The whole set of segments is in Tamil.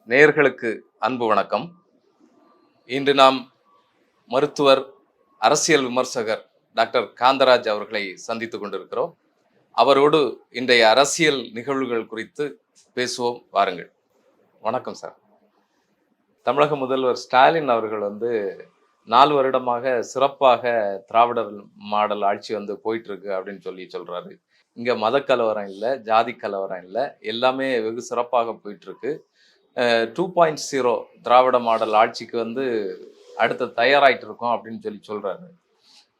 நேயர்களுக்கு அன்பு வணக்கம். இன்று நாம் மருத்துவர், அரசியல் விமர்சகர் டாக்டர் காந்தராஜ் அவர்களை சந்தித்துக் கொண்டிருக்கிறோம். அவரோடு இன்றைய அரசியல் நிகழ்வுகள் குறித்து பேசுவோம், வாருங்கள். வணக்கம் சார். தமிழக முதல்வர் ஸ்டாலின் அவர்கள் 4 வருடமாக சிறப்பாக திராவிடர் மாடல் ஆட்சி போயிட்டு இருக்கு அப்படின்னு சொல்றாரு. இங்க மத கலவரம் இல்லை, ஜாதி கலவரம் இல்லை, எல்லாமே வெகு சிறப்பாக போயிட்டு இருக்கு. 2.0 திராவிட மாடல் ஆட்சிக்கு அடுத்த தயாராயிட்டு இருக்கோம் அப்படின்னு சொல்றாரு.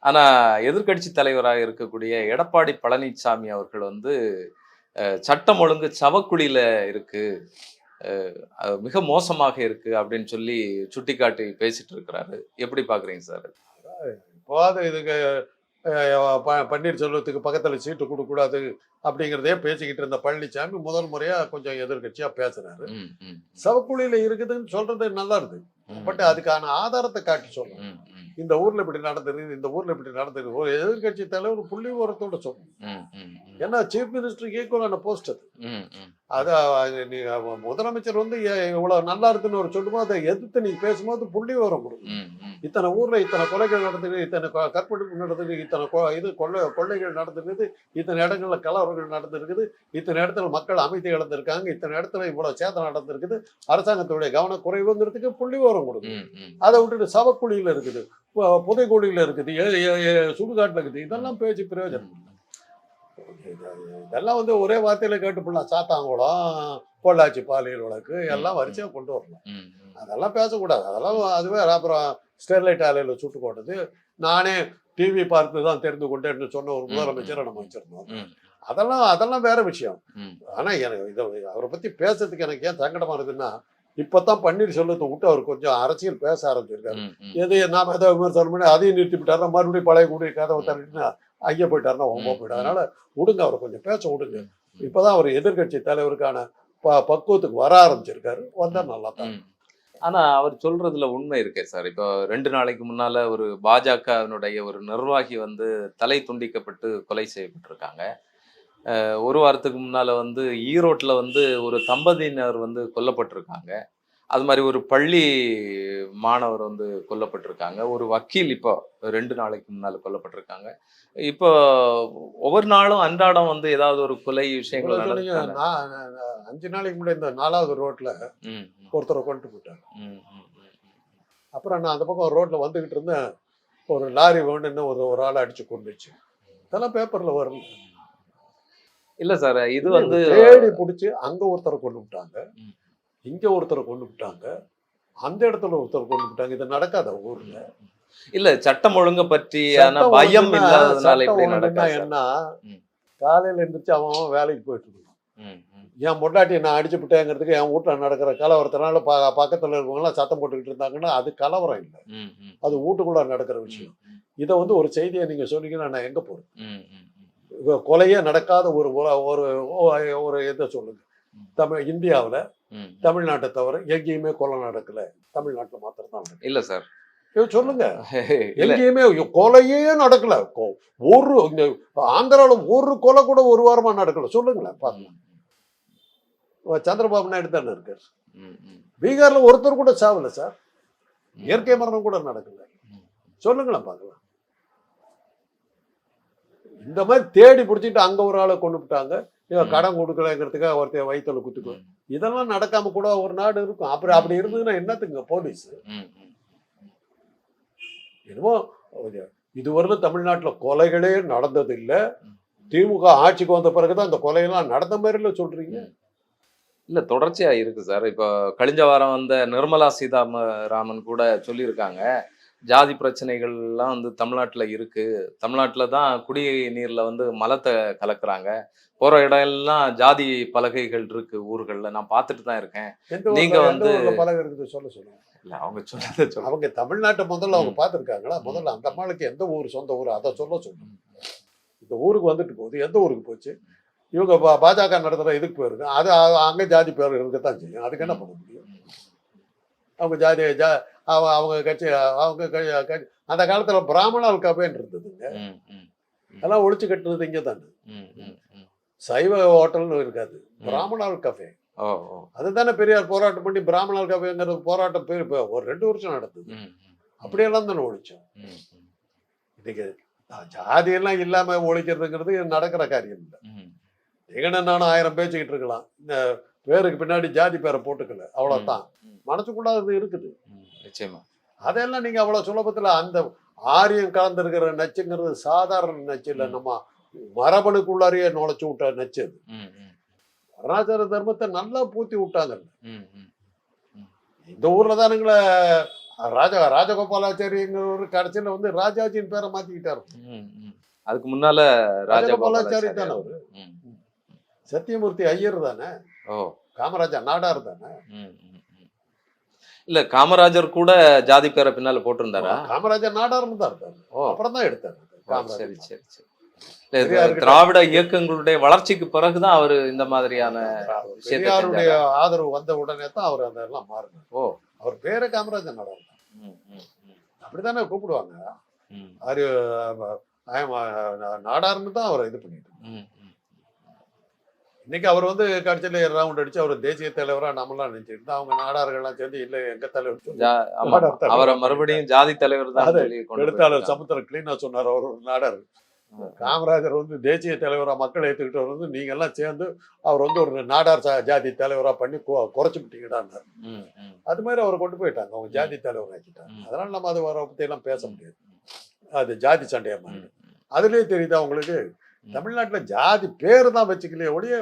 ஆனா எதிர்க்கட்சி தலைவராக இருக்கக்கூடிய எடப்பாடி பழனிசாமி அவர்கள் சட்டம் ஒழுங்கு சவக்குழியில இருக்கு, மிக மோசமாக இருக்கு அப்படின்னு சுட்டிக்காட்டி பேசிட்டு இருக்கிறாரு. எப்படி பாக்குறீங்க சார்? இப்போது இதுக்கு பன்னீர்செல்வத்துக்கு பக்கத்தில் சீட்டு கொடுக்கக்கூடாது அப்படிங்கிறதே பேசிக்கிட்டு இருந்த பழனிசாமி முதல் முறையா கொஞ்சம் எதிர்கட்சியா பேசுறாரு. சவக்குழியில இருக்குதுன்னு சொல்றது நல்லா இருக்கு, பட் அதுக்கான ஆதாரத்தை காட்டி சொல்லணும். இந்த ஊர்ல இப்படி நடந்திருக்கு, இந்த ஊர்ல இப்படி நடந்திருக்கு. ஒரு எதிர்கட்சி தலைவர் புள்ளி விவரத்தோட சொல்லணும். ஏன்னா சீஃப் மினிஸ்டருக்கு ஈக்குவலான போஸ்ட் அது. முதலமைச்சர் இவ்வளவு நல்லா இருக்குன்னு ஒரு சொல்லும்போது அதை எதிர்த்து நீ பேசும்போது புள்ளி விவரம் கொடுக்கும். இத்தனை ஊர்ல இத்தனை கொலைகள் நடந்தது, இத்தனை கற்பழிப்பு நடந்தது, இத்தனை கொள்ளைகள் நடந்திருக்குது, இத்தனை இடங்கள்ல கலவரங்கள் நடந்திருக்குது, இத்தனை இடத்துல மக்கள் அமைதி இழந்திருக்காங்க, இத்தனை இடத்துல இவ்வளவு சேதம் நடந்திருக்குது, அரசாங்கத்துடைய கவன குறைவுங்கிறதுக்கு புள்ளி விவரம் கொடுக்கும். அதை விட்டுட்டு சவக்குழியில இருக்குது, புதைக்குழியில இருக்குது, சுடுகாட்டுல இருக்குது, இதெல்லாம் பேச்சு பிரயோஜனம். இதெல்லாம் ஒரே வார்த்தையில கேட்டுப்படலாம். சாத்தாங்குளம், பொள்ளாச்சி பாலியல் வழக்கு எல்லாம் வரிசையா கொண்டு வரலாம். அதெல்லாம் பேசக்கூடாது. அதெல்லாம் அதுவே அப்புறம் ஸ்டெர்லைட் ஆலையில சுட்டு போட்டது நானே டிவி பார்த்து தான் தெரிந்து கொண்டேன்னு சொன்ன ஒரு முதலமைச்சரை நம்ம வச்சிருந்தோம். அதெல்லாம் வேற விஷயம். ஆனா எனக்கு அவரை பத்தி பேசுறதுக்கு எனக்கு ஏன் சங்கடமா இருக்குன்னா, இப்பதான் பன்னீர்செல்வத்தை விட்டு அவர் கொஞ்சம் அரசியல் பேச ஆரம்பிச்சிருக்காரு. எது நாம ஏதோ விமர்சனம் பண்ணி அதையும் நிறுத்தி விட்டாருன்னா மறுபடியும் பழைய கூடிய கதவை தள்ளிட்டுனா ஐயா போயிட்டாருன்னா ஒம்பா போயிட்டாரு. அதனால விடுங்க, அவரை கொஞ்சம் பேச விடுங்க. இப்பதான் அவர் எதிர்கட்சி தலைவருக்கான பக்குவத்துக்கு வர ஆரம்பிச்சிருக்காரு. வந்தா நல்லா தான். ஆனா அவர் சொல்றதுல உண்மை இருக்கே சார். இப்போ 2 நாளைக்கு முன்னால ஒரு பாஜகவினுடைய ஒரு நிர்வாகி தலை துண்டிக்கப்பட்டு கொலை செய்யப்பட்டிருக்காங்க. ஒரு வாரத்துக்கு முன்னால ஈரோட்ல ஒரு தம்பதியினர் கொல்லப்பட்டிருக்காங்க. அது மாதிரி ஒரு பள்ளி மாணவர் கொல்லப்பட்டிருக்காங்க. ஒரு வக்கீல் இப்போ 2 நாளைக்கு முன்னால கொல்லப்பட்டிருக்காங்க. இப்போ ஒவ்வொரு நாளும் அன்றாடம் ஏதாவது ஒரு கொலை விஷயங்கள் 5 நாளைக்கு முன்னாடி இந்த 4வது ரோட்ல ஒருத்தரை கொண்டு போயிட்டாங்க. அப்புறம் நான் அந்த பக்கம் ரோட்ல வந்துகிட்டு இருந்தேன், ஒரு லாரி வேணுன்னு ஒரு ஆளை அடிச்சு கொண்டுச்சு. இதெல்லாம் பேப்பர்ல வரும் இல்ல சார். இது தேடி பிடிச்சி அங்க ஒருத்தரை கொண்டு விட்டாங்க, இங்க ஒருத்தரை கொண்டு விட்டாங்க, அந்த இடத்துல ஒருத்தர் கொண்டு விட்டாங்க. இது நடக்காத ஊர்ல. இல்ல சட்டம் ஒழுங்க பற்றியான பயம் இல்லாததுனால இப்படி நடக்கா என்ன? காலையில எந்திரிச்சு அவன் வேலைக்கு போயிட்டு இருக்கான். என் பொண்டாட்டி நான் அடிச்சு விட்டேங்கிறதுக்கு என் வீட்டுல நடக்கிற கலவரத்தினால பக்கத்துல இருக்கவங்கலாம் சத்தம் போட்டுக்கிட்டு இருந்தாங்கன்னா அது கலவரம் இல்லை, அது வீட்டுக்குள்ள நடக்கிற விஷயம். இதை ஒரு செய்தியை நீங்க சொன்னீங்கன்னா நான் எங்க போறேன்? கொலையே நடக்காத ஒரு ஒரு இதை சொல்லுங்க. இந்தியாவில் தமிழ்நாட்டை தவிர எங்கேயுமே கொலை நடக்கல, தமிழ்நாட்டில் மாத்திரம் தான். இல்ல சார் சொல்லுங்க, எங்கேயுமே கொலையே நடக்கல. ஒரு ஆந்திராவில் ஒரு கொலை கூட ஒரு வாரமா நடக்கல. சொல்லுங்களேன் பாக்கலாம். சந்திரபாபு நாயுடு தானே இருக்காரு. பீகார்ல ஒருத்தர் கூட சாவல சார், இயற்கை மரணம் கூட நடக்கல. சொல்லுங்களேன் பாக்கலாம். இந்த மாதிரி தேடி பிடிச்சிட்டு அங்க ஒரு ஆளை கொண்டு விட்டாங்க, கடன் கொடுக்கலங்கிறதுக்காக ஒருத்தர் வயிற்றுல குத்துக்குவோம். இதெல்லாம் நடக்காம கூட ஒரு நாடு இருக்கும். அப்புறம் அப்படி இருந்ததுன்னா என்னத்துங்க போலீஸ்? என்னமோ இதுவரையிலும் தமிழ்நாட்டுல கொலைகளே நடந்தது இல்லை. திமுக ஆட்சிக்கு வந்த பிறகுதான் அந்த கொலையெல்லாம் நடந்த மாதிரில சொல்றீங்க. இல்ல தொடர்ச்சியா இருக்கு சார். இப்போ கழிஞ்ச வாரம் நிர்மலா சீதாராமன் கூட சொல்லியிருக்காங்க, ஜாதி பிரச்சனைகள்லாம் தமிழ்நாட்டுல இருக்கு, தமிழ்நாட்டுல தான் குடிநீர்ல மலத்தை கலக்குறாங்க, போற இடம் எல்லாம் ஜாதி பலகைகள் இருக்கு ஊர்கள்ல, நான் பார்த்துட்டு தான் இருக்கேன். நீங்க பலகை இருக்குது சொல்ல சொல்லுங்க. இல்ல அவங்க சொல்றது அவங்க தமிழ்நாட்டை முதல்ல அவங்க பார்த்துருக்காங்களா? முதல்ல அந்த அம்மாளுக்கு எந்த ஊர் சொந்த ஊர் அதை சொல்ல சொல்லுங்க. இந்த ஊருக்கு வந்துட்டு போகுது, எந்த ஊருக்கு போச்சு? இவங்க பாஜக நடத்துற இதுக்கு போயிருக்கு, அது அங்க ஜாதி பேர் இருக்கத்தான் செய்யும். அதுக்கு என்ன பண்ண முடியும்? அவங்க ஜாதி அவங்க கட்சி அந்த காலத்துல பிராமணால் கபேன்னு இருந்ததுங்க, அதெல்லாம் ஒழிச்சு கட்டுறது இங்கே தானே. சைவ ஹோட்டல்னு இருக்காது, பிராமணால் கஃபே. ஓ ஓ அதுதானே பெரியார் போராட்டம் பண்ணி பிராமணர் கவிங்கிறது போராட்டம் பேர் இப்போ ஒரு 2 வருஷம் நடந்தது. ம், ம், அப்படியெல்லாம் தானே ஒழிச்சோம். ம், ம், இன்னைக்கு ஜாதியெல்லாம் இல்லாம ஒழிக்கிறதுங்கிறது நடக்கிற காரியம் இல்லை. ம், எங்கன்னு நானும் 1000 பேச்சுக்கிட்டு இருக்கலாம். இந்த பேருக்கு பின்னாடி ஜாதி பேரை போட்டுக்கல, அவ்வளவுதான். ம், மனசுக்குள்ள அது இருக்குது. நிச்சயமா. அதெல்லாம் நீங்க அவ்வளவு சுலபத்துல அந்த ஆரியம் கலந்திருக்கிற நச்சுங்கிறது சாதாரண நச்சு இல்லை. நம்ம மரபணுக்குள்ளாரையே நுழைச்சு விட்ட நச்சு அது. ம், ம், வர்ணாச்சார தர்மத்தை நல்லா பூத்தி விட்டாங்க. ம், ம், இந்த ஊர்ல தானுங்களே ராஜகோபாலாச்சாரிங்கிற கடைசியில வந்து ராஜாஜியின் பேரை மாத்திக்கிட்டாரு. ம், ம். அதுக்கு முன்னால ராஜகோபாலாச்சாரி தானே ராஜகோபாலாச்சாரி. அவரு. ம், சத்தியமூர்த்தி ஐயர் தானே. ஓ காமராஜா நாடார் தானே. ம், ம், ம். இல்ல காமராஜர் கூட ஜாதி பேரை பின்னால போட்டிருந்தாரா? காமராஜர் நாடார்னு தான் இருக்காரு. ஓ அப்புறம் தான் எடுத்தாரு சரி காமராஜர். சரி சரி. இல்ல, இது பெரியார்கிட்ட- திராவிட இயக்கங்களுடைய வளர்ச்சிக்கு பிறகுதான் அவரு இந்த மாதிரியான விஷயத்தை பெரியாருடைய செஞ்சாரா? ஆதரவு வந்த உடனே தான் அவர் அதெல்லாம் மாறினார். ஓ அவர் பேரை காமராஜர் நாடார் தான். ம், ம், ம், அப்படித்தானே கூப்பிடுவாங்க. ம், அவரு நாடார்னு தான் அவரை இது பண்ணிட்டு. ம், ம். இன்னைக்கு அவர் வந்து கடைசியில ரவுண்ட் அடிச்சு அவர் தேசிய தலைவரா நம்மளாம் நினைச்சிட்டு அவங்க நாடார்கள்லாம் சேர்ந்து இல்ல எங்க தலைவர் சொல்லி ஆமா. நாடார் தலைவர் அவரை மறுபடியும் ஜாதி தலைவர் தான் அது சொல்லி கொண்டு எழுத்தாளர் போயிருக்காங்க. சமுத்திரம் கிளீனா சொன்னார். அவர் ஒரு நாடார். ம், காமராஜர் வந்து தேசிய தலைவரா மக்கள் ஏத்துக்கிட்டு வந்து நீங்க எல்லாம் சேர்ந்து அவர் வந்து ஒரு நாடார் ஜாதி தலைவரா பண்ணி குறைச்சு விட்டீங்கடான்னாரு. ம், ம், அது மாதிரி அவரை கொண்டு போயிட்டாங்க. அவங்க ஜாதி தலைவர் ஆக்கிட்டாங்க. ம். அதனால நம்ம அதை வர பத்தி எல்லாம் பேச முடியாது. அது ஜாதி சண்டையா ம், மாறிடும். அதுலயே தெரியுது அவங்களுக்கு தமிழ்நாட்டுல ஜாதி பேரு தான் வச்சுக்கலையே ஒழிய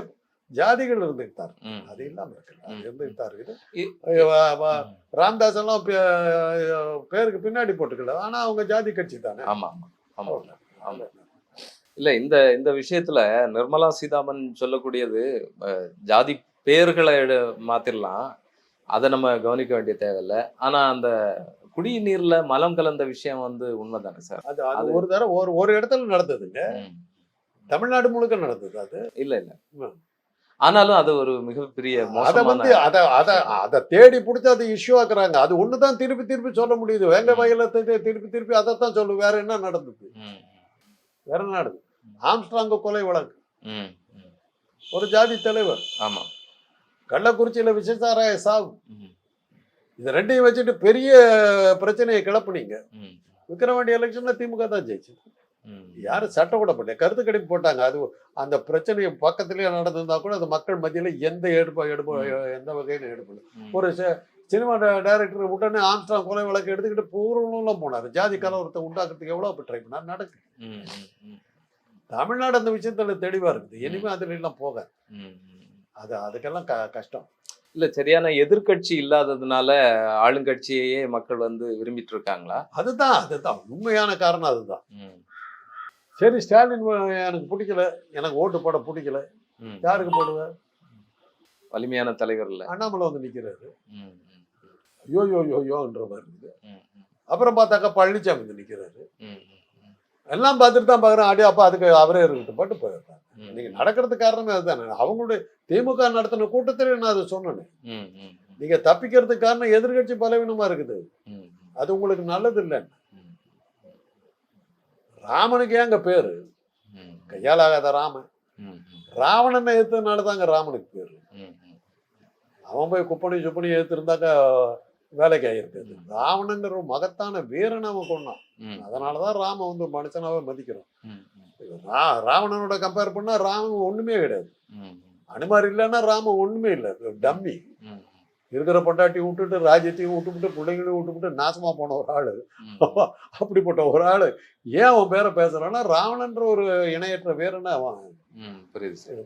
ஜாதிகள் இருந்துகிட்டு தான் இருக்கு. ம். அது இல்லாம இருக்குல்ல. அது இருந்துகிட்டு தான் இருக்குது. இ- ராமதாஸ் எல்லாம் பேருக்கு பின்னாடி போட்டுக்கல. ஆனா அவங்க ஜாதி கட்சி தானே. ஆமா ஆமா ஆமா. இல்ல இந்த இந்த விஷயத்துல நிர்மலா சீதாராமன் சொல்லக்கூடியது ஜாதி பேர்களை மாத்திரலாம், அதை நம்ம கவனிக்க வேண்டிய தேவையில்லை. ஆனா அந்த குடிநீர்ல மலம் கலந்த விஷயம் வந்து உண்மைதானே சார்? அது அது ஒரு தடவை ஒரு இடத்துல நடந்ததுங்க. ம். தமிழ்நாடு முழுக்க நடந்தது அது. இல்ல இல்ல. ம். ஆனாலும் அது ஒரு மிகப்பெரிய அத மோசமான வந்து அத தேடி பிடிச்சி அதை இஷ்யூ ஆக்குறாங்க. அது ஒண்ணுதான் திருப்பி திருப்பி சொல்ல முடியுது. வேங்க வயல திருப்பி திருப்பி அதைத்தான் சொல்லு. வேற என்ன நடந்தது? ம், வேற என்ன நடந்தது? ஆம்ஸ்ட்ராங் கொலை வழக்கு. ம், ம். ஒரு ஜாதி தலைவர். ஆமா. கள்ளக்குறிச்சியில விசேஷாராய சாவு. ம், இது ரெண்டையும் வச்சுட்டு பெரிய பிரச்சனையை கிளப்புனீங்க. ம், விக்கிரவாண்டி எலெக்ஷன்ல திமுக தான் ஜெயிச்சது. ம். யாரும் சட்டம் கூட பண்ணல. கருத்து கணிப்பு போட்டாங்க. அது அந்த பிரச்சனை பக்கத்திலேயே நடந்திருந்தா கூட அது மக்கள் மத்தியில எந்த எந்த வகையில எடுப்பல. ம். ஒரு சினிமா டைரக்டர் உடனே ஆம்ஸ்ட்ராங் கொலை வழக்கு எடுத்துக்கிட்டு பூர்வம்லாம் போனாரு. ஜாதி கலவரத்தை உண்டாக்குறதுக்கு எவ்வளவு ட்ரை பண்ணார். நடக்கு. ம், ம், ம். தமிழ்நாடு அந்த விஷயத்துல தெளிவா இருக்குது. இனிமே அதுல எல்லாம் போக ம், ம். அதுக்கெல்லாம் கஷ்டம். இல்ல சரியான எதிர்க்கட்சி இல்லாததுனால ஆளுங்கட்சியையே மக்கள் வந்து விரும்பிட்டு இருக்காங்களா? அதுதான் உண்மையான காரணம். அதுதான். ம், சரி, ஸ்டாலின் எனக்கு பிடிக்கல, எனக்கு ஓட்டு போட பிடிக்கல. ம். யாருக்கு போடுவேன்? வலிமையான தலைவர் இல்ல. அண்ணாமலை வந்து நிக்கிறாரு. ம், ம், யோன்ற மாதிரி இருக்குது. ம், ம், அப்புறம் பார்த்தாக்கா பழனிசாமி வந்து நிக்கிறாரு. ம், ம், எல்லாம் பார்த்துட்டு தான் பாக்குறேன். அடி அப்பா அதுக்கு அவரே இருக்கட்டும் பாட்டு போயிருக்காங்க. ம். நீங்க நடக்கிறது காரணமே அதுதானே. அவங்களுடைய திமுக நடத்தின கூட்டத்திலே நான் அதை சொன்னேன். ம், ம், நீங்க தப்பிக்கிறதுக்கு காரணம் எதிர்கட்சி பலவீனமா இருக்குது. ம், அது உங்களுக்கு நல்லது இல்லை. ம், ராமனுக்கு ஏங்க பேரு? ம், கையாலாகாத ராமன். ம், ராவணனை ஏத்ததுனால தாங்க ராமனுக்கு பேரு. ம், ம். அவன் போய் குப்பணி சுப்பணி ஏத்திருந்தாக்கா வேலைக்கு ஆயிருக்காது. ராவணங்கிற ஒரு மகத்தான வீரனை அவன் கொண்டான். ம், அதனாலதான் ராம வந்து மனுஷனாவே மதிக்கிறோம். ம், ராவணனோட கம்பேர் பண்ணா ராமன் ஒண்ணுமே கிடையாது. ம், அனுமார் இல்லைன்னா ராமன் ஒண்ணுமே இல்லை. டம்மி. ம், இருக்கிற பொண்டாட்டியும் விட்டுட்டு ராஜ்யத்தையும் விட்டுவிட்டு பிள்ளைங்களையும் விட்டுவிட்டு நாசமா போன ஒரு ஆளு. ம். அப்படிப்பட்ட ஒரு ஆளு ஏன் அவன் பேரை பேசுறான்னா ராவணன்ற ஒரு இணையற்ற வீரனை அவன். ம், புரியுது சார்.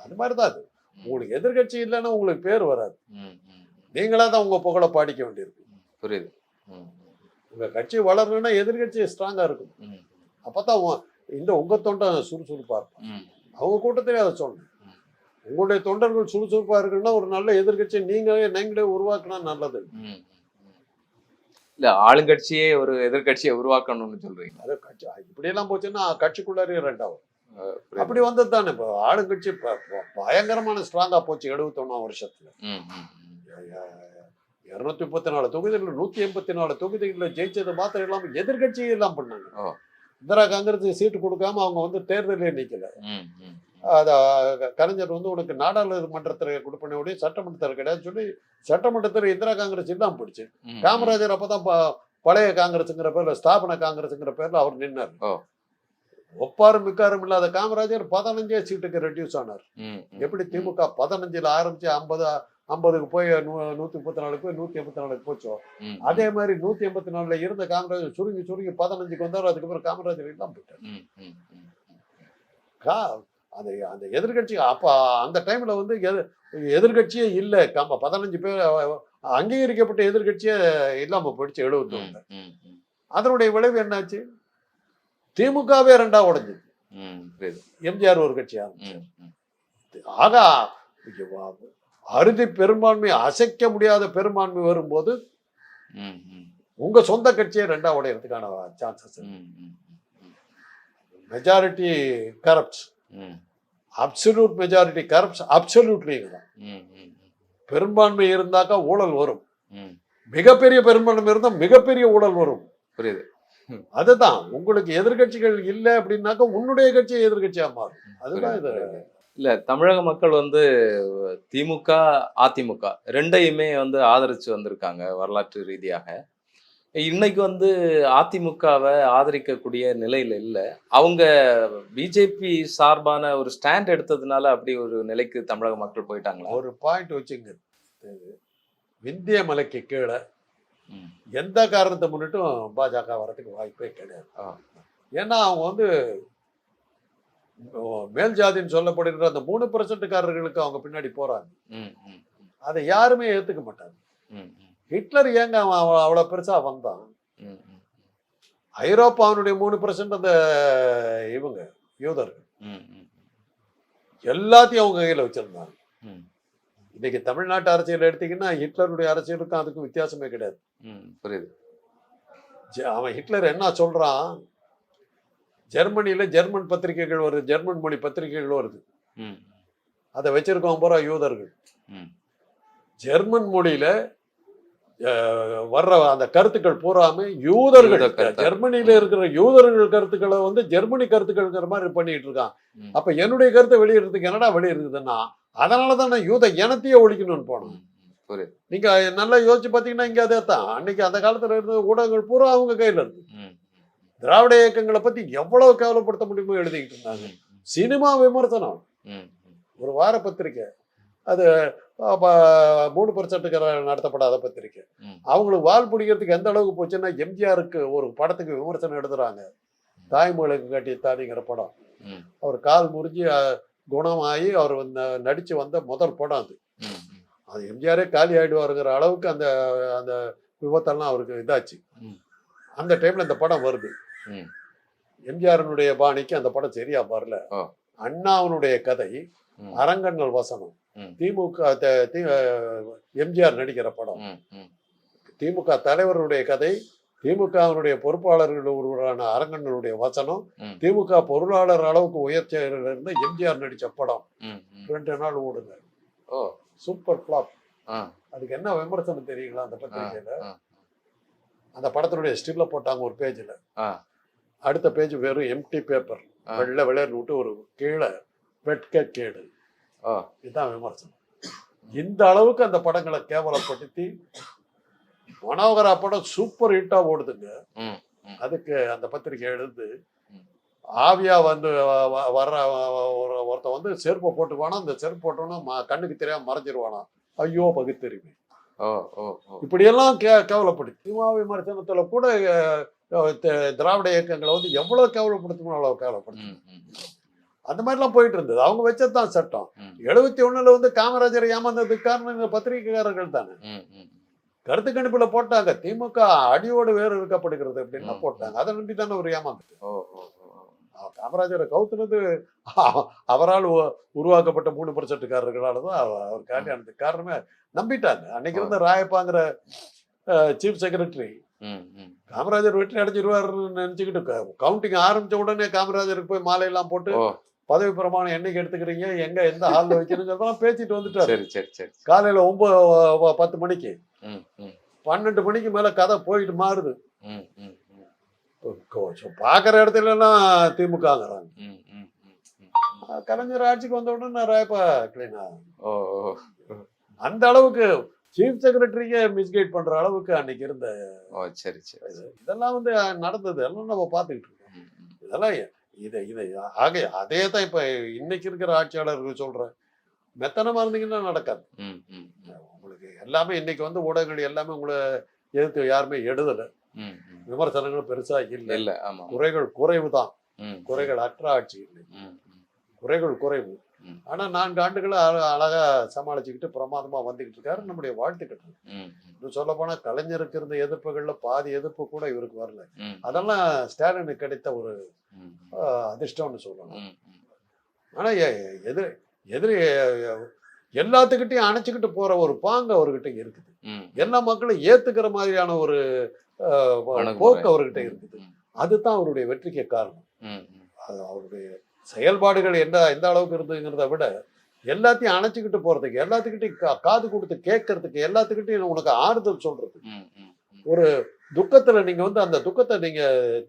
அது மாதிரிதான் அது. உங்களுக்கு எதிர்கட்சி இல்லைன்னா உங்களுக்கு பேர் வராது. ம், ம், நீங்களா தான் உங்க புகழை பாடிக்க வேண்டியிருக்கு. புரியுது. ம், உங்க கட்சி வளரணும்னா எதிர்கட்சி ஸ்ட்ராங்கா இருக்கும். ம், அப்பதான் உங்க தொண்டை சுறுசுறுப்பா இருக்கும். ம், அவங்க கூட்டத்திலே அதை சொன்னேன். உங்களுடைய தொண்டர்கள் சுறுசுறுப்பா இருக்குன்னா ஒரு நல்ல எதிர்கட்சி நீங்களே உருவாக்குனா நல்லது. ம். இல்ல ஆளுங்கட்சியே ஒரு எதிர்கட்சியை உருவாக்கணும்னு சொல்றீங்க. அது கட்சி இப்படி எல்லாம் போச்சுன்னா கட்சிக்குள்ளாரே ரெண்டாகும். புரியுது. அப்படி வந்தது தானே. இப்போ ஆளுங்கட்சி பயங்கரமான ஸ்ட்ராங்கா போச்சு 71ஆம் வருஷத்துல. ம், ம், ம். 234 தொகுதிகள் 184 தொகுதிகளில் ஜெயிச்சது மாத்திரம் இல்லாம எதிர்கட்சியே எல்லாம் பண்ணாங்க. ஓ. இந்திரா காங்கிரஸ் சீட்டு கொடுக்காம அவங்க வந்து தேர்தலே நிக்கல. ம், ம், ம். கலைஞர் வந்து உனக்கு நாடாளுமன்றத்தில் கொடுப்பனோடைய சட்டமன்றத்தில் கிடையாது சொல்லி சட்டமன்றத்தில் இந்திரா காங்கிரஸ் இல்லாம போயிடுச்சு. காமராஜர் அப்பதான் பழைய காங்கிரஸுங்கிற பேர்ல ஸ்தாபன காங்கிரஸுங்கிற பேர்ல அவர் நின்னார். ஒப்பாரும் மிக்காரும் இல்லாத காமராஜர் 15 சீட்டுக்கு ரெடியூஸ் ஆனார். எப்படி திமுக 15ல் ஆரம்பிச்சு 50க்கு போய் 134 போய் 184 போச்சோ, அதே மாதிரி 184ல இருந்த காமராஜர் சுருங்கி 15க்கு வந்தார். அதுக்கப்புறம் காமராஜர் இல்லாம போயிட்டார். அந்த எதிர்கட்சி அப்ப அந்த டைம்ல வந்து எதிர்கட்சியே இல்ல. 15 பேர் அங்கீகரிக்கப்பட்ட எதிர்கட்சியே இல்லாம போயிடுச்சு 71. அதனுடைய விளைவு என்னாச்சு? திமுகவே 2ஆ உடைஞ்சது. எம்ஜிஆர் ஒரு கட்சி ஆரம்பிச்சு. ஆக அறுதி பெரும்பான்மை, அசைக்க முடியாத பெரும்பான்மை வரும்போது உங்க சொந்த கட்சியை 2ஆ உடையறதுக்கான chances. Majority corrupts, absolute majority corrupts absolutely. பெரும்பான்மை இருந்தாக்கா ஊழல் வரும், மிகப்பெரிய பெரும்பான்மை இருந்தா மிகப்பெரிய ஊழல் வரும். புரியுது. அதுதான் உங்களுக்கு எதிர்கட்சிகள் இல்ல அப்படின்னாக்கா உன்னுடைய கட்சியை எதிர்கட்சியா மாறும். அதுதான் இது. இல்ல, தமிழக மக்கள் வந்து திமுக அதிமுக ரெண்டையுமே வந்து ஆதரிச்சு வந்திருக்காங்க வரலாற்று ரீதியாக. இன்னைக்கு வந்து அதிமுகவை ஆதரிக்கக்கூடிய நிலையில இல்ல. அவங்க பிஜேபி சார்பான ஒரு ஸ்டாண்ட் எடுத்ததுனால அப்படி ஒரு நிலைக்கு தமிழக மக்கள் போயிட்டாங்களா? ஒரு பாயிண்ட் வச்சுங்க, விந்திய மலைக்கு கீழே எந்த காரணத்தை முன்னிட்டும் பாஜக வரதுக்கு வாய்ப்பே கிடையாது. ஏன்னா அவங்க வந்து மேல் ஜாதின்னு சொல்லப்படுகிற அந்த 3%காரர்களுக்கு அவங்க பின்னாடி போறாங்க. அதை யாருமே ஏத்துக்க மாட்டாங்க. ஹிட்லர் ஏங்க அவ்வளவு பெருசா வந்தான்? ஐரோப்பாவுடைய 3% அந்த இவங்க யூதர்கள் எல்லாத்தையும் அவங்க கையில வச்சிருந்தாங்க. இன்னைக்கு தமிழ்நாட்டு அரசியல் எடுத்தீங்கன்னா ஹிட்லருடைய அரசியலுக்கும் அதுக்கும் வித்தியாசமே கிடையாது. புரியுது. அவன் ஹிட்லர் என்ன சொல்றான், ஜெர்மனியில ஜெர்மன் பத்திரிகைகள் வருது, ஜெர்மன் மொழி பத்திரிகைகள் வருது, அதை வச்சிருக்கோம் பூரா யூதர்கள். ஜெர்மன் மொழியில வர்ற அந்த கருத்துக்கள் பூராமே யூதர்கள், ஜெர்மனியில இருக்கிற யூதர்கள் கருத்துக்களை வந்து ஜெர்மனி கருத்துக்கள் மாதிரி பண்ணிட்டு இருக்கான். அப்ப என்னுடைய கருத்தை வெளியிடுறதுக்கு என்னடா வெளியிடுறதுன்னா, அதனாலதான் நான் யூத இனத்தையே ஒழிக்கணும்னு போனோம். நீங்க நல்லா யோசிச்சு பாத்தீங்கன்னா இங்க அதே தான். அன்னைக்கு அந்த காலத்துல இருந்த ஊடகங்கள் பூரா அவங்க கையில இருக்கு. திராவிட இயக்கங்களை பத்தி எவ்வளவு கேவலப்படுத்த முடியுமோ எழுதிக்கிட்டு இருந்தாங்க. சினிமா விமர்சனம், ஒரு வார பத்திரிக்கை, அது 3% நடத்தப்படாத பத்திரிக்கை. அவங்களுக்கு வால் பிடிக்கிறதுக்கு எந்த அளவுக்கு போச்சுன்னா, எம்ஜிஆருக்கு ஒரு படத்துக்கு விமர்சனம் எழுதுறாங்க, தாய்மொழிக்கு காட்டிய தாடிங்கிற படம். அவர் கால் முறிஞ்சு குணமாகி அவர் நடிச்சு வந்த முதல் படம் அது. அது எம்ஜிஆரே காலி ஆயிடுவாருங்கிற அளவுக்கு அந்த அந்த விபத்தெல்லாம் அவருக்கு இதாச்சு. அந்த டைம்ல இந்த படம் வருது. எம்ஜிஆருடைய பாணிக்கு அந்த படம் சரியா வரல. அண்ணாவனுடைய கதை, அரங்கண்ணல் வசனம், திமுக எம்ஜிஆர் நடிக்கிற படம், திமுக தலைவருடைய கதை, திமுகவினுடைய பொறுப்பாளர்கள் ஒருவரான அரங்கண்ணனுடைய வசனம், திமுக பொருளாளர் அளவுக்கு உயர்ச்சியில இருந்து எம்ஜிஆர் நடிச்ச படம் 2 நாள் ஓடுங்க. Super flap. அதுக்கு என்ன விமர்சனம் தெரியுங்களா? அந்த பத்திரிகையில அந்த படத்தினுடைய ஸ்டில்ல போட்டாங்க ஒரு பேஜ்ல. அடுத்த பேஜ் வெறும் எம்டி பேப்பர், வெள்ளை விளையாடு விட்டு ஒரு கீழே வெட்க கேடு. இதுதான் விமர்சனம். இந்த அளவுக்கு அந்த படங்களை கேவலப்படுத்தி மனோகரா படம் சூப்பர் ஹிட்டா ஓடுதுங்க. அதுக்கு அந்த பத்திரிகை எழுது, ஆவியா வந்து வர்ற ஒருத்த வந்து செருப்பை போட்டுக்குவானா, அந்த செருப்பு போட்டோன்னா கண்ணுக்கு தெரியாம மறைஞ்சிருவானா, ஐயோ பகுத்தறிவு. இப்படியெல்லாம் கேவலப்படுத்தி சினிமா விமர்சனத்துல கூட திராவிட இயக்கங்களை வந்து எவ்வளவு கேவலப்படுத்தணும் அவ்வளவு கேவலப்படுத்தணும். அந்த மாதிரிலாம் போயிட்டு இருந்தது. அவங்க வச்சதுதான் சட்டம். 71ல வந்து காமராஜரை ஏமாந்ததுக்கு காரணம் இந்த பத்திரிகைக்காரர்கள் தானே. கருத்து கணிப்புல போட்டாங்க, திமுக அடியோடு வேறு இருக்கப்படுகிறது அப்படின்னா போட்டாங்க. அதை நம்பி தானே ஒரு ஏமாந்துட்டு. காமராஜரை கவுத்துனது அவரால் உருவாக்கப்பட்ட 3%காரர்களாலதான் அவர் காட்டியானதுக்கு காரணமே நம்பிட்டாங்க. அன்னைக்கு இருந்த ராயப்பாங்கிற சீஃப் செக்ரட்டரி காமராஜர் வெற்றி அடைஞ்சிருவாருன்னு நினைச்சுக்கிட்டு கவுண்டிங் ஆரம்பிச்ச உடனே காமராஜருக்கு போய் மாலையெல்லாம் போட்டு பதவி பிரமாணம் என்னைக்கு எடுத்துக்கிறீங்க, எங்க எந்த ஹால்ல வைக்கணுங்கிறதெல்லாம் பேசிட்டு வந்துட்டாரு. காலையில 9-10 மணிக்கு 12 மணிக்கு மேல கதை போயிட்டு மாறுது. பாக்குற இடத்துல எல்லாம் திமுகங்கிறாங்க. கலைஞர் ஆட்சிக்கு வந்த உடனே நான் ராயப்பா கிளீனா ஓ ஓ அந்த அளவுக்கு சீஃப் செக்ரட்டரிக்கே மிஸ்கைட் பண்ற அளவுக்கு அன்னைக்கு இருந்த ஓ சரி சரி இதெல்லாம் வந்து நடந்தது எல்லாம் நம்ம பார்த்துக்கிட்டு இருக்கோம். ம், ம், இதெல்லாம் இதை ஆக அதே தான் இப்ப இன்னைக்கு இருக்கிற ஆட்சியாளர்கள் சொல்றேன். மெத்தனமா இருந்தீங்கன்னா நடக்காது. ம், ம், உங்களுக்கு எல்லாமே இன்னைக்கு வந்து ஊடகங்கள் எல்லாமே உங்களை எதிர்த்து யாருமே எழுதல. ம், ம். விமர்சனங்கள் பெருசா இல்லை. இல்ல ஆமா குறைகள் குறைவு தான். ம், குறைகள் அற்ற ஆட்சி இல்லை. ம், ம், குறைகள் குறைவு. ம். ஆனா 4 ஆண்டுகள் அழகா சமாளிச்சுக்கிட்டு பிரமாதமா வந்துகிட்டு இருக்காரு. நம்முடைய வாழ்த்துக்கள். ம், இன்னும் சொல்ல போனா கலைஞருக்கு இருந்த எதிர்ப்புகள்ல பாதி எதிர்ப்பு கூட இவருக்கு வரல. ம், அதெல்லாம் ஸ்டாலினுக்கு கிடைத்த ஒரு ம், அதிர்ஷ்டம்னு சொல்லணும். ம், ம். ஆனா எதிரி எதிரி எல்லாத்துக்கிட்டையும் அணைச்சுக்கிட்டு போற ஒரு பாங்கு அவர்கிட்ட இருக்குது. ம். எல்லா மக்களும் ஏத்துக்கிற மாதிரியான ஒரு அணுகுமுறை. போக்கு அவர்கிட்ட இருக்குது. ம், அதுதான் அவருடைய வெற்றிக்கு காரணம். ம், ம். அது அவருடைய செயல்பாடுகள் எந்த அளவுக்கு இருந்துங்கிறத விட எல்லாத்தையும் அணைச்சிக்கிட்டு போறதுக்கு, எல்லாத்துக்கிட்டையும் காது கொடுத்து கேட்கறதுக்கு, எல்லாத்துக்கிட்டையும் உனக்கு ஆறுதல் சொல்றதுக்கு. ம், ம், ம். ஒரு துக்கத்துல நீங்க வந்து அந்த துக்கத்தை நீங்க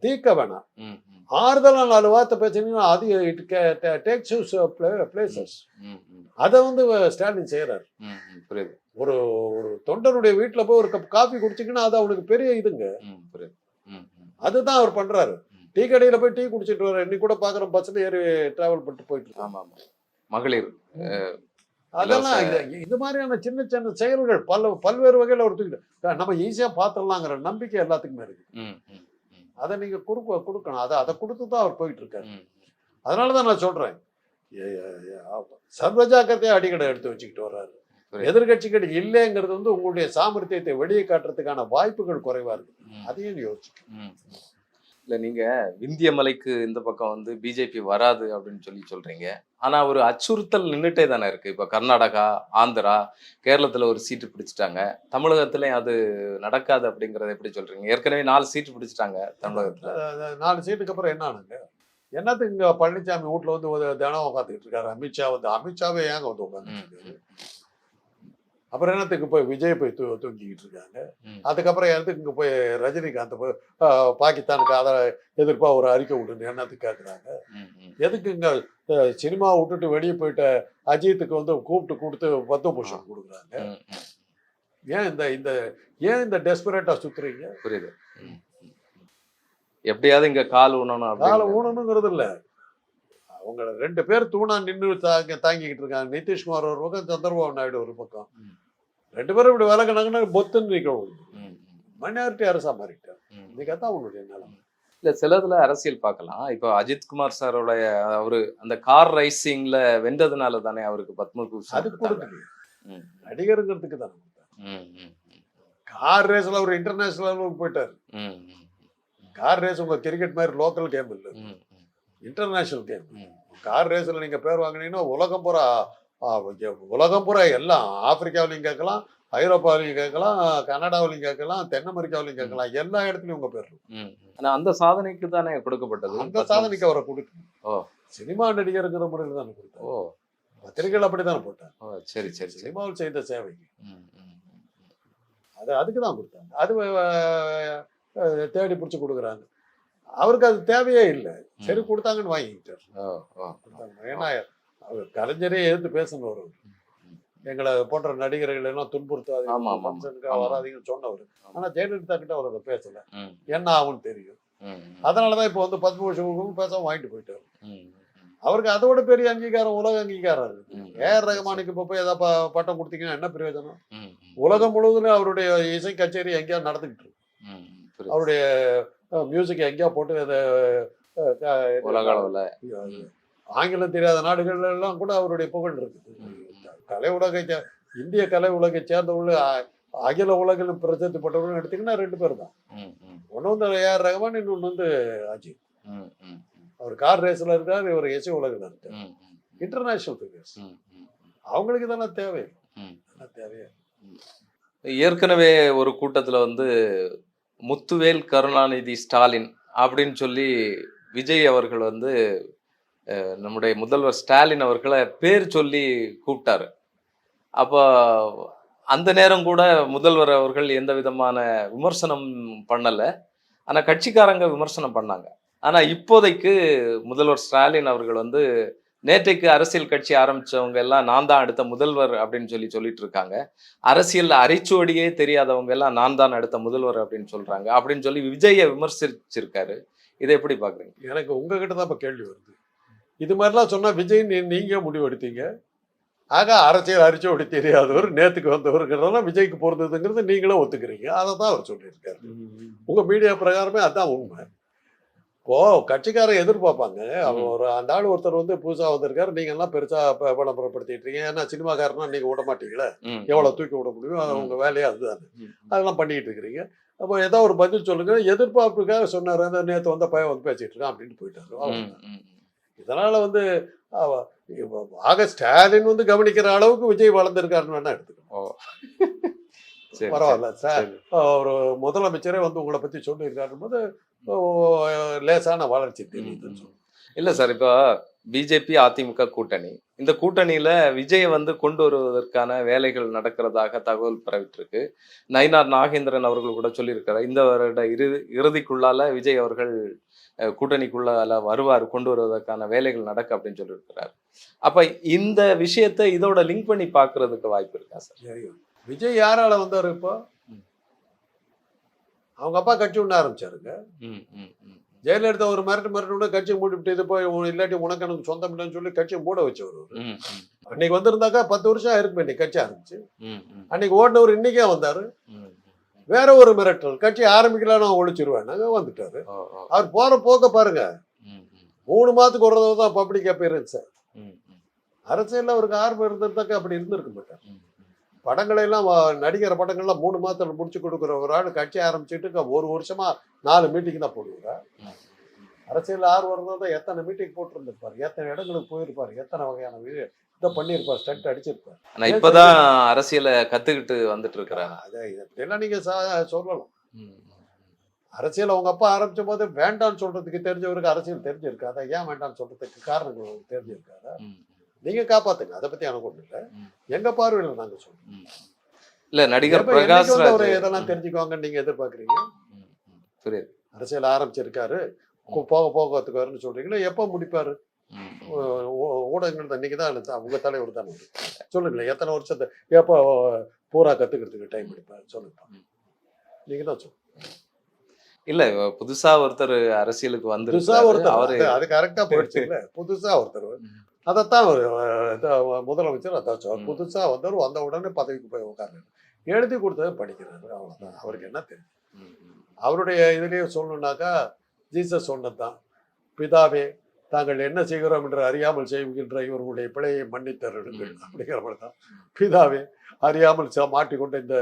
தீர்க்க வேணாம். ம், ம். ஆறுதலா 4 வார்த்தை பேசுனீங்கன்னா அது டேக்ஸ் பிளேசஸ். ம், ம். அதை வந்து ஸ்டாலின் செய்யறாரு. ம், ம். புரியுது ஒரு ஒரு தொண்டனுடைய வீட்டுல போய் ஒரு கப் காபி குடிச்சிங்கன்னா அது அவனுக்கு பெரிய இதுங்க. ம், புரியுது ம், ம். அதுதான் அவர் பண்றாரு. டீ கடையில போய் டீ குடிச்சிட்டு வர இன்னைக்கு கூட பாக்குறோம், பஸ்ல ஏறி டிராவல் பண்ணிட்டு போயிட்டு இருக்காங்க. ஆமா ஆமா மகளிர் அதெல்லாம் இது மாதிரியான சின்ன சின்ன செயல்கள் பல்வேறு வகையில ஒரு தூக்கிட்டு நம்ம ஈஸியா பாத்திரலாங்கிற நம்பிக்கை எல்லாத்துக்குமே இருக்கு. ம், ம், ம். அதை நீங்க கொடுக்கணும். அதை கொடுத்து தான் அவர் போயிட்டு இருக்காரு. ம், அதனாலதான் நான் சொல்றேன், சர்வ ஜாக்கிரதையா அடிக்கடை எடுத்து வச்சுக்கிட்டு வர்றாரு. புரியுது. எதிர்கட்சிகள் இல்லைங்கிறது வந்து உங்களுடைய சாமர்த்தியத்தை வெளியே காட்டுறதுக்கான வாய்ப்புகள் குறைவா இருக்கு. ம். அதையும் யோசிச்சு. ம். இல்ல நீங்க விந்திய மலைக்கு இந்த பக்கம் வந்து பிஜேபி வராது அப்படின்னு சொல்றீங்க. ஆனா ஒரு அச்சுறுத்தல் நின்னுட்டே தானே இருக்கு. இப்ப கர்நாடகா, ஆந்திரா, கேரளத்துல ஒரு சீட்டு பிடிச்சிட்டாங்க. தமிழகத்திலயும் அது நடக்காது அப்படிங்கறத எப்படி சொல்றீங்க? ஏற்கனவே 4 சீட்டு பிடிச்சிட்டாங்க தமிழகத்துல. 4 சீட்டுக்கு அப்புறம் என்ன ஆனுங்க? என்னத்துக்கு இங்க பழனிசாமி வீட்டுல வந்து தினம் உட்காந்துக்கிட்டு இருக்காரு? அமித்ஷாவே ஏங்க வந்து உட்காந்துட்டு இருக்காரு? அப்புறம் என்னத்துக்கு போய் விஜய் போய் தூங்கிக்கிட்டு இருக்காங்க? அதுக்கப்புறம் எதுக்கு இங்க போய் ரஜினிகாந்த் போய் பாகிஸ்தானுக்கு எதிர்ப்பா ஒரு அறிக்கை விட்டுன்னு என்னத்துக்கு கேட்குறாங்க? எதுக்கு இங்க சினிமா விட்டுட்டு வெளியே போயிட்ட அஜித்துக்கு வந்து கூப்பிட்டு கொடுத்து பத்மபூஷன் கொடுக்குறாங்க? ஏன் இந்த டெஸ்பரேட்டா சுத்துறீங்க? புரியுது. எப்படியாவது இங்க கால் ஊனணும். கால ஊனணுங்கிறது இல்ல. அவங்க 2 பேர் தூணா நின்று தாங்கிக்கிட்டு இருக்காங்க. நிதிஷ்குமார் ஒரு பக்கம், சந்திரபாபு நாயுடு ஒரு பக்கம். 2 பேரும் இப்படி விலகினாங்கன்னா பொத்துன்னு நிற்கணும். மைனாரிட்டி அரசா மாறிட்டார். இன்னைக்கு தான் உங்களுடைய நிலைமை. இல்ல சிலதுல அரசியல் பார்க்கலாம். இப்போ அஜித்குமார் சாரோடைய அவரு அந்த கார் ரைசிங்ல வென்றதுனால தானே அவருக்கு பத்மபூஷன் அதுக்கு கொடுத்துருக்கு. நடிகருங்கிறதுக்கு தானே கொடுத்தாரு. கார் ரேஸ்ல அவர் இன்டர்நேஷனல் லெவலுக்கு போயிட்டாரு. கார் ரேஸ் உங்க கிரிக்கெட் மாதிரி லோக்கல் கேம் இல்லை, இன்டர்நேஷனல் கேம். கார் ரேஸ்ல நீங்க பேர் வாங்கினீங்கன்னா உலகம் பூரா எல்லாம், ஆப்பிரிக்காவிலையும் கேட்கலாம், ஐரோப்பாவிலையும் கேட்கலாம், கனடாவிலையும் கேட்கலாம், தென் அமெரிக்காவிலையும் கேட்கலாம், எல்லா இடத்துலயும் உங்க பேர் இருக்கும். ஆனா அந்த சாதனைக்கு தானே கொடுக்கப்பட்டது. அந்த சாதனைக்கு அவரை கொடுக்கணும். சினிமா நடிகருங்கிற முறையில் தானே கொடுத்தாரு. பத்திரிகைகள் அப்படித்தானே போட்டார். சரி சரி. சினிமாவில் செய்த சேவைக்கு அதுக்குதான் கொடுத்தாங்க. அது தேடி பிடிச்சி கொடுக்குறாங்க. அவருக்கு அது தேவையே இல்லை. சரி கொடுத்தாங்கன்னு வாங்கிக்கிட்டார். ஏன்னா அவர் கலைஞரே எதிர்த்து பேசணும். எங்களை போன்ற நடிகர்கள் எல்லாம் துன்புறுத்தாதீங்க, வராதீங்கன்னு சொன்னவர். ஆனா ஜெயலலிதா கிட்ட அவர் அதை பேசல. என்ன ஆகும்னு தெரியும். அதனாலதான் இப்ப வந்து பத்மபூஷன் பேசாம வாங்கிட்டு போயிட்டாரு. அவருக்கு அதோட பெரிய அங்கீகாரம், உலக அங்கீகாரம் இருக்கு. ஏஆர் ரஹ்மானுக்கு இப்ப போய் ஏதாவது பட்டம் கொடுத்தீங்கன்னா என்ன பிரயோஜனம்? உலகம் முழுவதும் அவருடைய இசை கச்சேரி எங்கேயாவது நடந்துகிட்டு இருக்கு. அவருடைய மியூசிக் எங்கேயா போட்டு ஆங்கிலம் தெரியாத நாடுகள் எல்லாம் கூட அவருடைய புகழ் இருக்குது. கலை உலகை இந்திய கலை உலகை சேர்ந்தவர்கள் அகில உலகிலும் பிரசித்தி பட்டவர்கள் எடுத்தீங்கன்னா 2 பேர் தான். ஒன்னு வந்து ஏஆர் ரஹ்மான், இன்னொன்னு வந்து அஜித். அவர் கார் ரேஸ்ல இருக்காரு, இவர் இசை உலகில் இருக்காரு. International figures. அவங்களுக்கு இதெல்லாம் தேவையா? ஏற்கனவே ஒரு கூட்டத்துல வந்து முத்துவேல் கருணாநிதி ஸ்டாலின் அப்படின்னு சொல்லி விஜய் அவர்கள் வந்து நம்முடைய முதல்வர் ஸ்டாலின் அவர்களை பேர் சொல்லி கூப்பிட்டாரு. அப்போ அந்த நேரம் கூட முதல்வர் அவர்கள் எந்த விதமான விமர்சனம் பண்ணலை. ஆனால் கட்சிக்காரங்க விமர்சனம் பண்ணாங்க. ஆனால் இப்போதைக்கு முதல்வர் ஸ்டாலின் அவர்கள் வந்து நேற்றைக்கு அரசியல் கட்சி ஆரம்பிச்சவங்க எல்லாம் நான் தான் அடுத்த முதல்வர் அப்படின்னு சொல்லிட்டு இருக்காங்க. அரசியல் அரிச்சுவடியே தெரியாதவங்க எல்லாம் நான் தான் அடுத்த முதல்வர் அப்படின்னு சொல்றாங்க அப்படின்னு சொல்லி விஜயை விமர்சிச்சிருக்காரு. இதை எப்படி பாக்குறீங்க? எனக்கு உங்ககிட்ட தான் இப்ப கேள்வி வருது. இது மாதிரிலாம் சொன்னா விஜய் நீங்க முடிவு எடுத்தீங்க. ஆக அரசியல் அரிச்சுவடி தெரியாதவர் நேத்துக்கு வந்தவருங்கிறதெல்லாம் விஜய்க்கு பொருந்ததுங்கிறது நீங்களும் ஒத்துக்கிறீங்க. அதை தான் அவர் சொல்லியிருக்காரு. உங்க மீடியா பிரகாரமே அதான் உண்மை. இப்போ கட்சிக்காரன் எதிர்பார்ப்பாங்க. அவன் ஒரு அந்த ஆள் ஒருத்தர் வந்து புதுசா வந்திருக்காரு, நீங்க எல்லாம் பெருசா விளம்பரப்படுத்திட்டு இருக்கீங்க. ஏன்னா சினிமாக்காரனா நீங்க விட மாட்டீங்களே, எவ்வளவு தூக்கி விட முடியும், அது உங்க வேலையா அதுதானே. அதெல்லாம் பண்ணிட்டு இருக்கிறீங்க. அப்போ ஏதோ ஒரு பதில் சொல்லுங்க. எதிர்பார்ப்புக்காக சொன்னாரு, அந்த நேற்று வந்த பையன் வந்து பேசிட்டு இருக்கான் அப்படின்னு போயிட்டாரு. இதனால வந்து ஆக ஸ்டாலின் வந்து கவனிக்கிற அளவுக்கு விஜய் வளர்ந்துருக்காருன்னு வேணா எடுத்துக்கணும். பரவாயில்ல சார், ஒரு முதலமைச்சரே வந்து உங்களை பத்தி சொல்லியிருக்காரு போது லேசான வளர்ச்சி தெரியுது. இல்ல சார், இப்போ பிஜேபி அதிமுக கூட்டணி, இந்த கூட்டணியில விஜயை வந்து கொண்டு வருவதற்கான வேலைகள் நடக்கிறதாக தகவல் பரவிட்டு இருக்கு. நயினார் நாகேந்திரன் அவர்கள் கூட சொல்லியிருக்காரு, இந்த வருட இறுதிக்குள்ளால விஜய் அவர்கள் கூட்டணிக்குள்ளால வருவார், கொண்டு வருவதற்கான வேலைகள் நடக்க அப்படின்னு சொல்லியிருக்கிறார். அப்ப இந்த விஷயத்தை இதோட லிங்க் பண்ணி பாக்குறதுக்கு வாய்ப்பு இருக்கா சார்? விஜய் யாரால வந்தாரு? இப்போ அவங்க அப்பா கட்சி ஒண்ணு ஆரம்பிச்சாருங்க. ஜெயலலிதா ஒரு மிரட்டு கட்சியை மூடிவிட்டு இது போய் இல்லாட்டி உனக்கு எனக்கு சொந்தம் இல்லைன்னு சொல்லி கட்சியை மூட வச்சவர். அன்னைக்கு வந்திருந்தாக்கா 10 வருஷம் இருக்கு இன்னைக்கு கட்சி ஆரம்பிச்சு. அன்னைக்கு ஓடினவர் இன்னைக்கே வந்தாரு. வேற ஒரு மிரட்டல், கட்சி ஆரம்பிக்கலாம் நான் ஒழிச்சிருவேன் வந்துட்டாரு. அவர் போற போக்க பாருங்க. 3 மாதத்துக்கு ஒரு தடவை தான் பப்ளிக் அப்பியரன்ஸ். அரசியல் அவருக்கு ஆர்வம் இருந்திருந்தாக்கா அப்படி இருந்திருக்க மாட்டார். படங்களை எல்லாம் நடிக்கிற படங்கள்லாம் 3 மாதத்துல முடிச்சு கொடுக்குற ஒரு ஆள் கட்சி ஆரம்பிச்சுட்டு 1 வருஷமா 4 மீட்டிங் தான் போடுவார். அரசியல் ஆர்வம் இருந்தால் தான் எத்தனை மீட்டிங் போட்டிருந்திருப்பாரு, எத்தனை இடங்களுக்கு போயிருப்பாரு, எத்தனை வகையான இதை பண்ணியிருப்பார், ஸ்டண்ட் அடிச்சிருப்பார். ஆனா இப்பதான் அரசியலை கத்துக்கிட்டு வந்துட்டு இருக்கிறாங்க. அதை இதெல்லாம் நீங்க சொல்லலாம். அரசியல் அவங்க அப்பா ஆரம்பிச்ச போது வேண்டான்னு சொல்றதுக்கு தெரிஞ்சவருக்கு அரசியல் தெரிஞ்சிருக்காதா? ஏன் வேண்டான்னு சொல்றதுக்கு காரணங்கள் தெரிஞ்சிருக்காதா? நீங்க காப்பாத்துங்க, அதை பத்தி எனக்கு ஒண்ணு இல்லை. எங்க பார்வையில் நாங்க சொல்றோம். இல்ல நடிகர் பிரகாஷ் ராஜ் இதெல்லாம் தெரிஞ்சுக்குவாங்கன்னு நீங்க எதிர்பார்க்குறீங்க. புரியுது. அரசியல் ஆரம்பிச்சிருக்காரு, போக போகத்துக்காருன்னு சொல்றீங்களா? எப்போ முடிப்பாரு? ஊடகங்கள் இன்னைக்கு தான் உங்க தலைவர் தானே சொல்லுங்களேன். எத்தனை வருஷத்தை எப்போ பூரா கத்துக்கிறதுக்கு டைம் எடுப்பாரு சொல்லுங்க. நீங்க தான் சொல்லுங்க. இல்ல புதுசா ஒருத்தர் அரசியலுக்கு வந்து அது கரெக்டா போயிடுச்சு. இல்ல புதுசா ஒருத்தர் அதைத்தான் முதலமைச்சர் அதான் புதுசா வந்தவர் வந்த உடனே பதவிக்கு போய் உட்கார்ந்து எழுதி கொடுத்ததை படிக்கிறாரு. அவ்வளவுதான். அவருக்கு என்ன தெரியும்? அவருடைய இதுலயே சொல்லணும்னாக்கா ஜீசஸ் சொன்னதுதான், பிதாவே தாங்கள் என்ன செய்கிறோம் என்று அறியாமல் செய்கின்ற இவர்களுடைய பிழையை மன்னித்தருங்கள் அப்படிங்கிற மாதிரி தான். பிதாவே அறியாமல் மாட்டிக்கொண்ட இந்த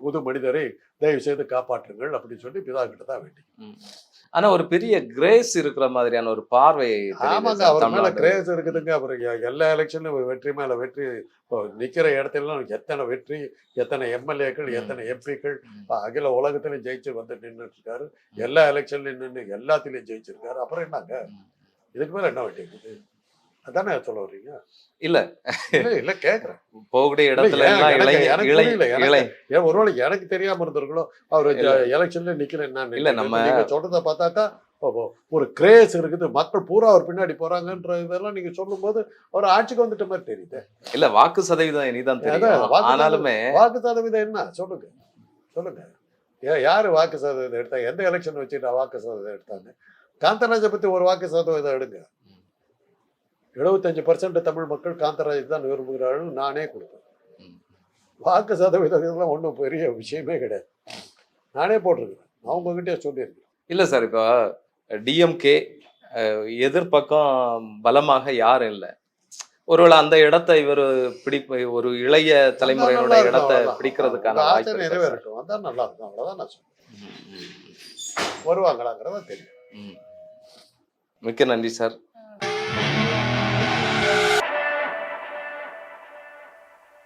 புது மனிதரை தயவு செய்து காப்பாற்றுங்கள் அப்படின்னு சொல்லி பிதா கிட்ட தான் வேண்டி. ஆனா ஒரு பெரிய கிரேஸ் இருக்கிற மாதிரியான ஒரு பார்வை. ஆமாங்க, அவர் மேல கிரேஸ் இருக்குதுங்க. அவர் எல்லா எலெக்ஷன்லயும் வெற்றி மேல வெற்றி, நிக்கிற இடத்துல எத்தனை வெற்றி, எத்தனை எம்எல்ஏக்கள், எத்தனை எம்பிக்கள், அகில உலகத்திலையும் ஜெயிச்சு வந்து நின்றுட்டு இருக்காரு. எல்லா எலெக்ஷன்லயும் நின்று எல்லாத்திலையும் ஜெயிச்சிருக்காரு. அப்புறம் என்னங்க இதுக்கு மேல என்ன வேண்டி இருக்குது? அதானே சொல்ல வர்றீங்க? இல்ல இல்ல கேக்குறேன். போகக்கூடிய இடத்துல ஒருவேளை எனக்கு தெரியாம இருந்திருக்கணும். அவரு எலெக்ஷன்ல நிக்கிறேன் இல்ல. நம்ம சொல்றத பார்த்தாக்கா ஒரு கிரேஸ் இருக்குது, மக்கள் பூரா அவர் பின்னாடி போறாங்கன்ற இதெல்லாம் நீங்க சொல்லும் போது அவர் ஆட்சிக்கு வந்துட்ட மாதிரி தெரியுது. இல்ல வாக்கு சதவீதம் இனிதான் தெரியும். ஆனாலுமே வாக்கு சதவீதம் என்ன சொல்லுங்க சொல்லுங்க. யாரு வாக்கு சதவீதம் எடுத்தாங்க? எந்த எலெக்ஷன் வச்சுட்டு வாக்கு சதவீதம் எடுத்தாங்க? காந்தராஜை பத்தி ஒரு வாக்கு சதவீதம் எடுங்க. 75% தமிழ் மக்கள் காந்தராஜ் தான் விரும்புகிறார்கள். நானே கொடுப்பேன். வாக்கு சதவீதம் ஒன்றும் பெரிய விஷயமே கிடையாது. நானே போட்டிருக்கிறேன். அவங்க கிட்டே சொல்லியிருக்கேன். இல்ல சார், இப்போ டிஎம்கே எதிர்பக்கம் பலமாக யாரும் இல்லை. ஒருவேளை அந்த இடத்தை இவர் ஒரு இளைய தலைமுறையோட இடத்தை பிடிக்கிறதுக்கான நிறைவேறட்டும். அதான் நல்லா இருக்கும். அவ்வளவுதான் நான் சொல்றேன். வருவாங்களாங்கிறதா தெரியும். மிக்க நன்றி சார்.